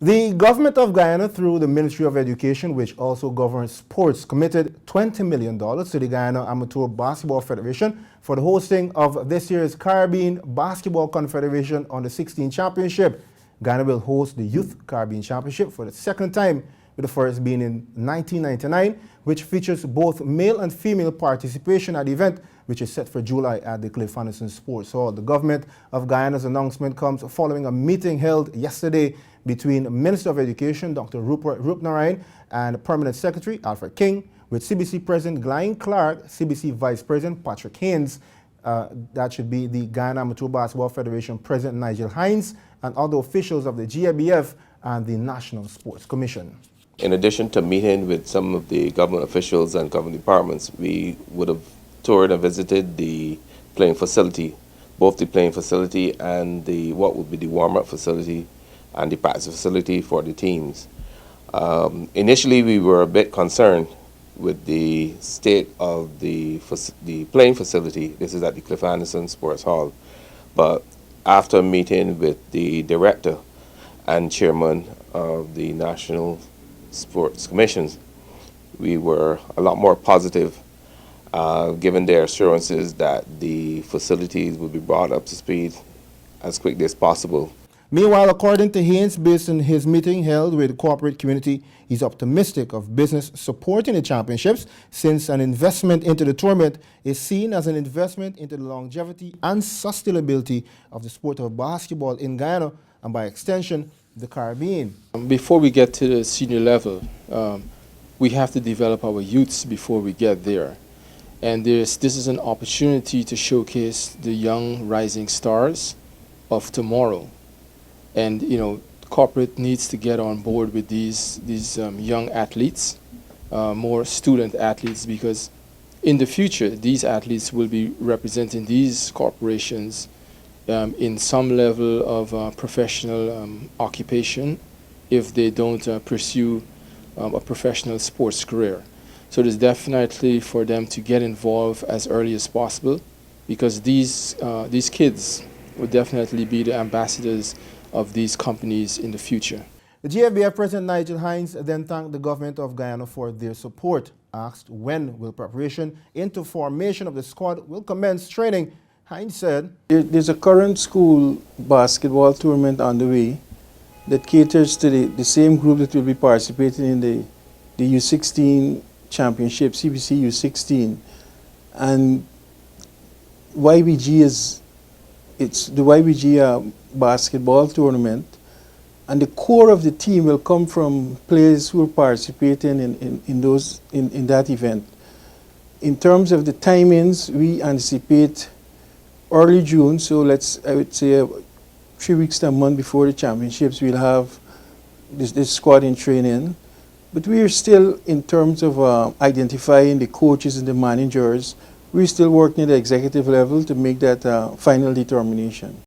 The government of Guyana, through the Ministry of Education, which also governs sports, committed $20 million to the Guyana Amateur Basketball Federation for the hosting of this year's Caribbean Basketball Confederation Under 16 Championship. Guyana will host the Youth Caribbean Championship for the second time, with the first being in 1999, which features both male and female participation at the event, which is set for July at the Cliff Anderson Sports Hall. The government of Guyana's announcement comes following a meeting held yesterday between Minister of Education, Dr. Rupert Rupnarayan, and Permanent Secretary, Alfred King, with CBC President GLYNE Clarke, CBC Vice President Patrick Haynes, that should be the Guyana Amateur Basketball Federation President Nigel HINDS, and other officials of the GABF and the National Sports Commission. In addition to meeting with some of the government officials and government departments, we would have toured and visited the playing facility, both the playing facility and what would be the warm-up facility and the practice facility for the teams. Initially, we were a bit concerned with the state of the playing facility. This is at the Cliff Anderson Sports Hall. But after meeting with the director and chairman of the National Sports Commissions, we were a lot more positive, given their assurances that the facilities would be brought up to speed as quickly as possible. Meanwhile, according to Haynes, based on his meeting held with the corporate community, he's optimistic of business supporting the championships, since an investment into the tournament is seen as an investment into the longevity and sustainability of the sport of basketball in Guyana and, by extension, the Caribbean. Before we get to the senior level, we have to develop our youths before we get there. And this is an opportunity to showcase the young rising stars of tomorrow. And corporate needs to get on board with these young athletes, more student athletes, because in the future these athletes will be representing these corporations in some level of professional occupation if they don't pursue a professional sports career. So it's definitely for them to get involved as early as possible, because these kids will definitely be the ambassadors of these companies in the future. The GABF President Nigel HINDS then thanked the government of Guyana for their support. Asked when will preparation into formation of the squad will commence training, HINDS said, "There's a current school basketball tournament underway that caters to the same group that will be participating in the U16 championship, CBC U16. And YBG it's the YBG basketball tournament, and the core of the team will come from players who are participating in that event. In terms of the timings, we anticipate early June, so I would say 3 weeks to a month before the championships, we'll have this squad in training. But we are still, in terms of identifying the coaches and the managers, we're still working at the executive level to make that final determination.